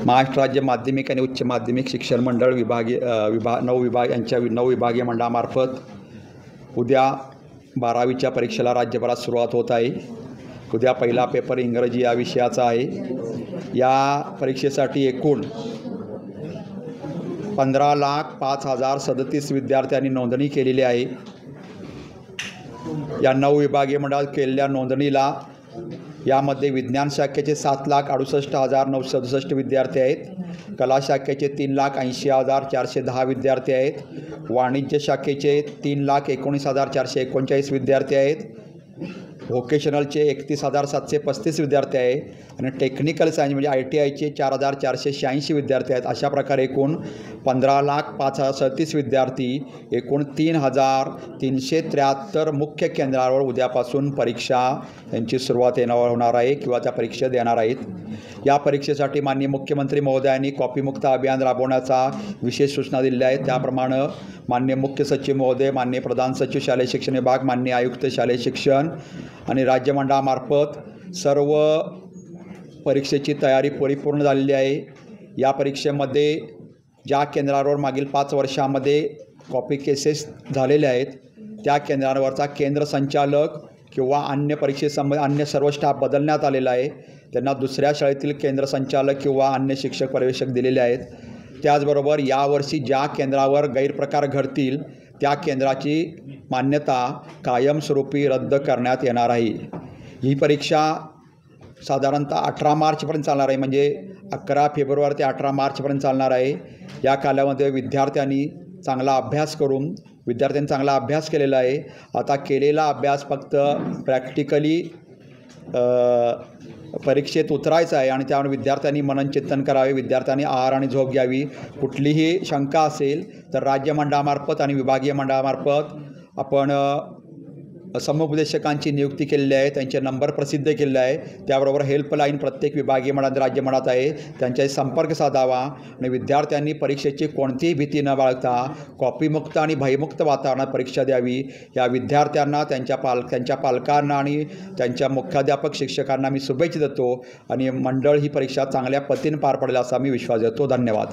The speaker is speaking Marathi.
महाराष्ट्र राज्य माध्यमिक आणि उच्च माध्यमिक शिक्षण मंडळ नऊ विभागीय मंडळामार्फत उद्या 12वीच्या परीक्षेला राज्यभरात सुरुवात होत आहे। उद्या पहिला पेपर इंग्रजी या विषयाचा आहे। या परीक्षेसाठी एकूण 15,05,037 विद्यार्थ्यांनी नोंदणी केलेली आहे। या 9 विभागीय मंडळात केलेल्या नोंदणीला यामध्ये विज्ञान शाखेचे 7,68,967 विद्यार्थी आहेत, कला शाखेचे 3,80,410 विद्यार्थी आहेत, वाणिज्य शाखेचे 3,19,439 विद्यार्थी आहेत, व्होकेशनलचे 31,735 विद्यार्थी आहेत आणि टेक्निकल सायन्स म्हणजे ITIचे 4,486 विद्यार्थी आहेत। अशा प्रकारे एकूण 15,05,037 विद्यार्थी एकूण 3,373 मुख्य केंद्रावर उद्यापासून परीक्षा यांची सुरुवात होणार आहे किंवा त्या परीक्षा देणार आहेत। या परीक्षेसाठी माननीय मुख्यमंत्री महोदयांनी कॉपीमुक्त अभियान राबवण्याचा विशेष सूचना दिलेल्या आहेत। त्याप्रमाणे माननीय मुख्य सचिव महोदय, माननीय प्रधान सचिव शालेय शिक्षण विभाग, माननीय आयुक्त शालेय शिक्षण आणि राज्य मंडळामार्फत सर्व परीक्षेची तयारी परिपूर्ण झालेली आहे। या परीक्षेमध्ये ज्या केंद्रावर मागील 5 वर्षांमध्ये कॉपी केसेस झालेल्या आहेत त्या केंद्रावरचा केंद्र संचालक किंवा अन्य परीक्षेसंबंधी अन्य सर्व स्टाफ बदलण्यात आलेला आहे। त्यांना दुसऱ्या शाळेतील केंद्र संचालक किंवा अन्य शिक्षक पर्यवेक्षक दिलेले आहेत। त्याचबरोबर यावर्षी ज्या केंद्रावर गैरप्रकार घडतील त्या केंद्राची मान्यता कायमस्वरूपी रद्द करण्यात येणार आहे। ही परीक्षा साधारणतः 18 मार्चपर्यंत चालणार आहे, म्हणजे 11 फेब्रुवारी ते 18 मार्चपर्यंत चालणार आहे। या कालामध्ये विद्यार्थ्यांनी चांगला अभ्यास केलेला आहे। आता केलेला अभ्यास फक्त प्रॅक्टिकली परीक्षेत उतरायचं आहे आणि त्यामुळे विद्यार्थ्यांनी मननचिंतन करावे, विद्यार्थ्यांनी आहार आणि झोप घ्यावी। कुठलीही शंका असेल तर राज्य मंडळामार्फत आणि विभागीय मंडळामार्फत आपण समुपदेशकांची नियुक्ती केलेली आहे, त्यांचे नंबर प्रसिद्ध केलेले आहे। त्याबरोबर हेल्पलाईन प्रत्येक विभागीय मंडळात राज्य मंडळात आहे, त्यांच्याशी संपर्क साधावा आणि विद्यार्थ्यांनी परीक्षेची कोणतीही भीती न बाळगता कॉपीमुक्त आणि भयमुक्त वातावरणात परीक्षा द्यावी। या विद्यार्थ्यांना त्यांच्या पालकांना आणि त्यांच्या मुख्याध्यापक शिक्षकांना मी शुभेच्छा देतो आणि मंडळ ही परीक्षा चांगल्या पद्धतीने पार पडेल असा मी विश्वास देतो। धन्यवाद।